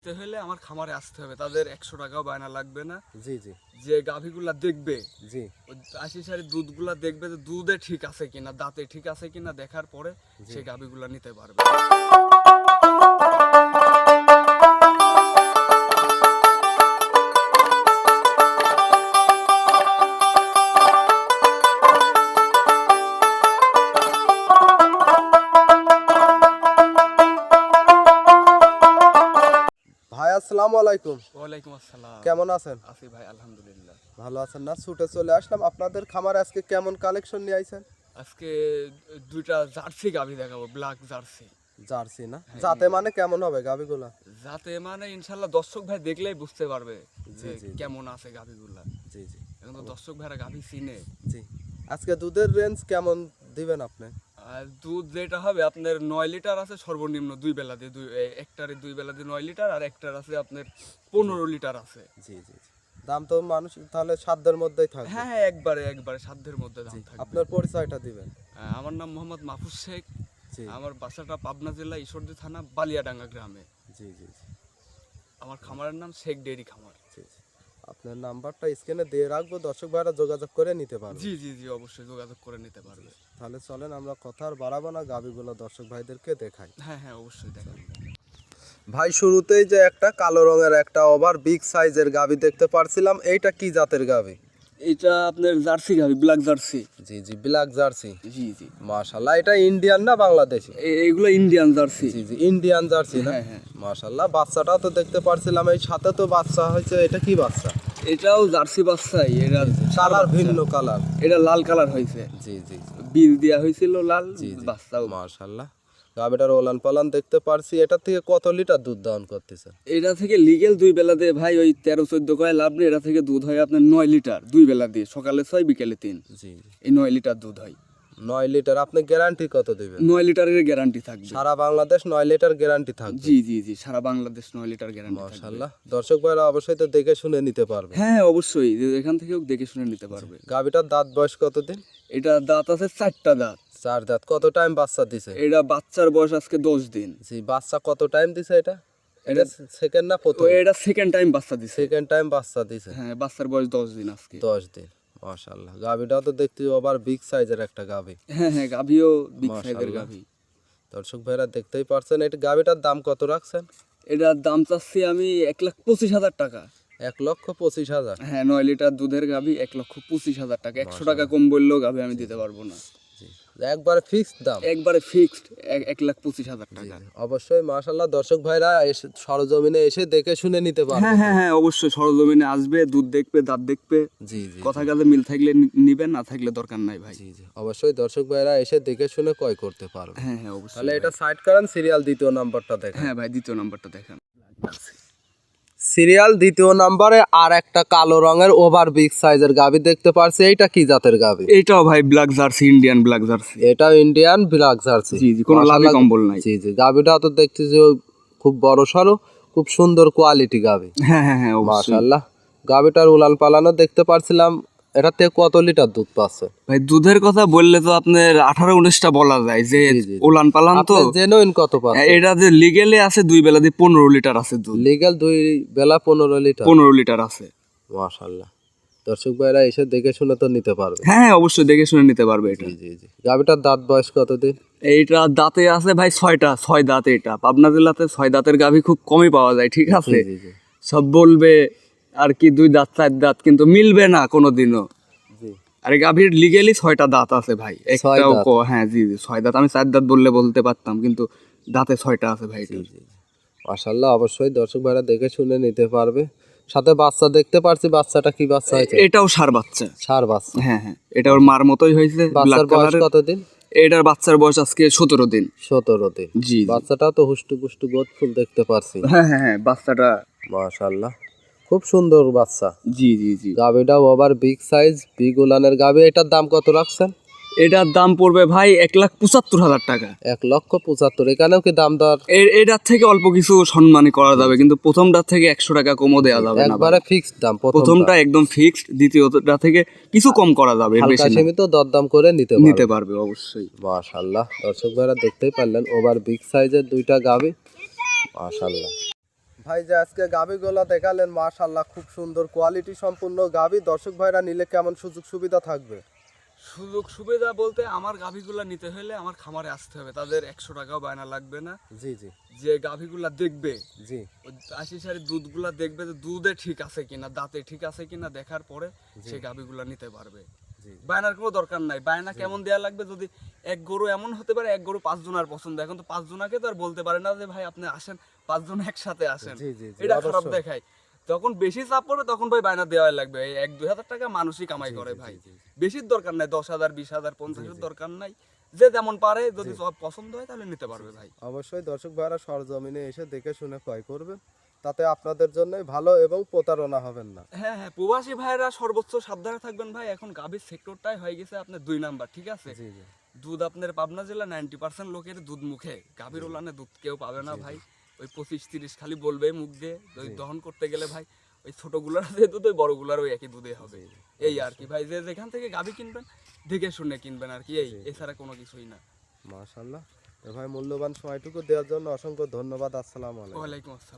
আসতে হলে আমার খামারে আসতে হবে, তাদের 100 টাকাও বায়না লাগবে না। জি জি যে গাভীগুলা দেখবে, জি ওই 80 সারি দুধগুলা দেখবে যে দুধে ঠিক আছে কিনা, দাঁতে ঠিক আছে কিনা দেখার পরে সেই গাভীগুলা নিতে পারবে। ভাই আসসালামু আলাইকুম। ওয়ালাইকুম আসসালাম। কেমন আছেন? আছি ভাই, আলহামদুলিল্লাহ। ভালো আছেন না? ছুটে চলে আসলাম আপনাদের খামারে। আজকে কেমন কালেকশন নিয়ে আইছেন? আজকে দুইটা জার্সি গাভী দেখাবো, ব্ল্যাক জার্সি। জার্সি না? যাতে মানে কেমন হবে গাভিগুলা? যাতে মানে ইনশাল্লাহ দর্শক ভাই দেখলেই বুঝতে পারবে যে জি, জি। কেমন আছে গাভীগুলা। জি জি এখন তো দর্শক ভাইরা গাভী চিনে। জি। আজকে দুধের রেঞ্জ কেমন দিবেন আপনি? আর দুধ যেটা হবে আপনার 9 লিটার আছে সর্বনিম্ন, দুই বেলা দিয়ে একটারে 2 বেলা দিয়ে 9 লিটার, আর একটার আছে আপনার 15 লিটার আছে। জি জি জি। দাম তো মানুষ তাহলে সাধ্যের মধ্যেই থাকবে। হ্যাঁ হ্যাঁ, একবারে সাধ্যের মধ্যে দাম থাকবে। আপনার পরিচয়টা দিবেন। আমার নাম মোহাম্মদ মাহফুজ শেখ। জি আমার বাসাটা পাবনা জেলা ঈশ্বরদী থানা বালিয়াডাঙ্গা গ্রামে। জি জি জি আমার খামারের নাম শেখ ডেইরি খামার। জি জি। আপনার নাম্বারটা স্ক্রিনে দিয়ে রাখবো, দর্শক ভাইরা যোগাযোগ করে নিতে পারবে। জি জি জি, অবশ্যই যোগাযোগ করে নিতে পারবে। তাহলে চলেন আমরা কথা আর বাড়াবো না, গাভিগুলো দর্শক ভাইদেরকে দেখাই। হ্যাঁ হ্যাঁ, অবশ্যই দেখান। ভাই শুরুতেই যে একটা কালো রঙের একটা ওভার বিগ সাইজের গাভি দেখতে পারছিলাম, এইটা কি জাতের গাভি? এটা আপনার জার্সি গাভী, ব্ল্যাক জার্সি। জি জি, ব্ল্যাক জার্সি। জি জি, মাশাআল্লাহ। এটা ইন্ডিয়ান না বাংলাদেশি? এগুলো ইন্ডিয়ান জার্সি। জি জি, ইন্ডিয়ান জার্সি না? হ্যাঁ হ্যাঁ। মাশাআল্লাহ। বাচ্চাটাও তো দেখতে পারছিলাম, এই সাথে তো বাচ্চা হয়েছে। এটা কি বাচ্চা? এটাও জার্সি বাচ্চাই। এটা কালার ভিন্ন কালার। এটা লাল কালার হয়েছে, জি জি বীজ দেওয়া হয়েছিল লাল। জি জি। বাচ্চাও মাশাআল্লাহ। গাভিটার ওলান পালান দেখতে পারছি। এটা থেকে কত লিটার দুধ দান করতেছে? এটা থেকে লিগেল 2 বেলা দিয়ে ভাই ওই 13-14 কয় লাভ নেই। এটা থেকে দুধ হয় আপনার 9 লিটার 2 বেলা দিয়ে, সকালে 6 বিকেলে 3। জি এই 9 লিটার দুধ হয়। 9 লিটার। আপনি গ্যারান্টি কত দিবেন? 9 লিটারের গ্যারান্টি থাকবে। সারা বাংলাদেশ 9 লিটার গ্যারান্টি থাকবে? জি জি জি, সারা বাংলাদেশ 9 লিটার গ্যারান্টি থাকবে। মাশাআল্লাহ। দর্শক ভাইরা অবশ্যই তো দেখে শুনে নিতে পারবে। হ্যাঁ অবশ্যই, এখান থেকেও দেখে শুনে নিতে পারবে। গাভিটার দাঁত বয়স কতদিন? এটা দাঁত আছে 4টা দাঁত। 4 দাঁত। কত টাইম বাচ্চা দিছে? এটা বাচ্চার বয়স আজকে 10 দিন। জি, বাচ্চা কত টাইম দিছে এটা? এটা সেকেন্ড না প্রথম? এটা সেকেন্ড টাইম বাচ্চা দিছে। সেকেন্ড টাইম বাচ্চা দিছে। হ্যাঁ, বাচ্চার বয়স 10 দিন আজকে। 10 দিন। মাশাআল্লাহ। গাভিটাও তো দেখতে আবার বিগ সাইজের একটা গাভি। হ্যাঁ হ্যাঁ, গাভিও বিগ সাইজের মাশাআল্লাহ। গাভি। দর্শক ভাইরা দেখতেই পারছেন। এটা গাভিটার দাম কত রাখছেন? এটার দাম চাচ্ছি আমি 1,25,000 টাকা। 1,25,000? হ্যাঁ, 9 লিটার দুধের গাভি 1,25,000 টাকা। 100 টাকা কম বললেও গাভি আমি দিতে পারবো না। জি, একবারে ফিক্সড দাম? একবারে ফিক্সড 1,25,000 টাকা। অবশ্যই। মাশাআল্লাহ। দর্শক ভাইরা এসে সরজমিনে এসে দেখে শুনে নিতে পারবে। হ্যাঁ হ্যাঁ হ্যাঁ, অবশ্যই সরজমিনে আসবে, দুধ দেখবে, দাঁত দেখবে। জি জি কথা কাজে মিল থাকলে নিবেন, না থাকলে দরকার নাই ভাই। জি জি, অবশ্যই দর্শক ভাইরা এসে দেখে শুনে ক্রয় করতে পারবে। হ্যাঁ হ্যাঁ, অবশ্যই। তাহলে এটা সাইড করেন, সিরিয়াল দ্বিতীয় নাম্বারটা দেখেন। হ্যাঁ ভাই, দ্বিতীয় নাম্বারটা দেখান। সিরিয়াল দ্বিতীয় নাম্বারে আর একটা কালো রঙের ওভার বিগ সাইজের গাভি দেখতে পারছি। এইটা কি জাতের গাভি? এইটাও ভাই black jersey, Indian black jersey. এটাও ইন্ডিয়ান ব্ল্যাক জার্সি। জি জি, কোনো লাভই কম্বল নাই। জি জি, গাভিটা তো দেখতেছি খুব বড় সড়ো, খুব সুন্দর কোয়ালিটি গাভি। হ্যাঁ হ্যাঁ হ্যাঁ, অবশ্যই। মাশাআল্লাহ। গাভিটার উলান পালানো দেখতে পারছিলাম। এটা থেকে কত লিটার দুধ পাচ্ছে? ভাই দুধের কথা বললে তো আপনার 18-19টা বলা যায়, যে জি, জি। ওলান পালান তো। জেনুইন কত পাচ্ছে? এটা যে লিগেলে আছে 2 বেলা দিয়ে 15 লিটার আছে দুধ। লিগ্যাল 2 বেলা 15 লিটার? 15 লিটার আছে। মাশাআল্লাহ। দর্শক ভাইরা এসে দেখে শুনে তো নিতে পারবে। হ্যাঁ অবশ্যই, দেখে শুনে নিতে পারবে এটা। জি জি জি। গাভিটার দাঁত বয়স কতদিন? এইটা দাঁতে আছে ভাই 6 দাঁত। এটা পাবনা জেলাতে 6 দাঁতের গাভী খুব কমই পাওয়া যায়, ঠিক আছে? জি জি সব বলবে আর কি 2 দাঁত 4 দাঁত, কিন্তু মিলবে না কোনোদিনও। জি। আর এই গাভীর লিগেলি 6টা দাঁত আছে ভাই, একটাও দাঁত? হ্যাঁ জি জি, 6 দাঁত। আমি 4 দাঁত বলতে পারতাম, কিন্তু দাঁতে 6টা আছে ভাই এটার। মাশাআল্লাহ। অবশ্যই দর্শক ভাইরা দেখে শুনে নিতে পারবে। সাথে বাচ্চা দেখতে পারছি। বাচ্চাটা কি বাচ্চা হয়েছে? এটাও ষাঁড় বাচ্চা। ষাঁড় বাচ্চা? হ্যাঁ হ্যাঁ, এটা ওর মার মতোই হয়েছে। বাচ্চার বয়স কতদিন? এটার বাচ্চার বয়স আজকে 17 দিন। 17 দিন। জি। বাচ্চাটাও তো হুষ্টু পুষ্টু গোদফুল দেখতে পারছি। হ্যাঁ হ্যাঁ হ্যাঁ, বাচ্চাটা মাশাআল্লাহ, খুব সুন্দর বাচ্চা। জি জি জি। গাভিটাও ওভার বিগ সাইজ, বিগ উলানের গাভি। এটার দাম কত রাখছেন? এটার দাম পড়বে ভাই 1,75,000 টাকা। 1,75,000? এখানেও কি দাম দর? এটার থেকে অল্প কিছু সম্মানী করা যাবে, কিন্তু প্রথমটার থেকে 100 টাকা কমও দেওয়া যাবে না। একবারে ফিক্সড দাম? প্রথমটা একদম ফিক্সড, দ্বিতীয়টা থেকে কিছু কম করা যাবে, এর হালকা বেশি না। সীমিত দরদাম করে নিতে পারবে অবশ্যই। মাশাআল্লাহ। দর্শক ভাইরা দেখতেই পারলেন ওভার বিগ সাইজের দুইটা গাভি। মাশাআল্লাহ। ভাই যে আজকে গাভীগুলো দেখালেন মাশাআল্লাহ খুব সুন্দর কোয়ালিটি সম্পূর্ণ গাভী, দর্শক ভাইরা নিলে কেমন সুযোগ সুবিধা থাকবে? সুযোগ সুবিধা বলতে আমার গাভীগুলা নিতে হলে আমার খামারে আসতে হবে, তাদের 100 টাকাও বায়না লাগবে না। জি জি যে গাভীগুলা দেখবে জি ওই 80 সারি দুধগুলা দেখবে যে দুধে ঠিক আছে কিনা, দাঁতে ঠিক আছে কিনা দেখার পরে সে গাভীগুলা নিতে পারবে। জি বায়নার কোনো দরকার নাই। বায়না কেমন দেয়া লাগবে, যদি এক গরু এমন হতে পারে এক গরু 5 জনের পছন্দ, এখন তো 5 জনাকে তো আর বলতে পারে না যে ভাই আপনি আসেন 5 জন একসাথে আসেন, জি জি জি, এটা খারাপ অবশ্যই। দেখায়। যখন বেশি চাপ পড়বে তখন ভাই বায়না দেওয়াই লাগবে। এই 1-2 হাজার টাকা মানুষই কামাই করে ভাই, বেশির দরকার নাই। 10,000 20,000 50,000 দরকার নাই। যে যেমন পারে, যদি সব পছন্দ হয় তাহলে নিতে পারবে ভাই। অবশ্যই দর্শক ভাইরা সরজমিনে এসে দেখে শুনে ক্রয় করবেন, তাতে আপনাদের জন্যই ভালো এবং প্রতারণা হবেন না। হ্যাঁ হ্যাঁ, প্রবাসী ভাইরা সর্বোচ্চ সাবধানে থাকবেন ভাই। এখন গাভীর সেক্টরটাই হয়ে গেছে আপনার 2 নাম্বার, ঠিক আছে? জি জি দুধ আপনার পাবনা জেলা 90% লোকের দুধ মুখে, গাভীর ওলানে দুধ কেউ পাবে না ভাই। ওই 25-30 খালি বলবে মুখ দিয়ে, ওই দহন করতে গেলে ভাই ওই ছোটগুলার যে দুধ ওই বড়গুলার ওই একই দুধে হবে। এই আর কি ভাই, যে যেখান থেকে গাভী কিনবেন দেখে শুনে কিনবেন আর কি, এই এছাড়া কোনো কিছুই না। মাশাআল্লাহ। তো ভাই মূল্যবান সময়টুকু দেওয়ার জন্য অসংখ্য ধন্যবাদ। আসসালামু আলাইকুম। ওয়ালাইকুম আসসালাম।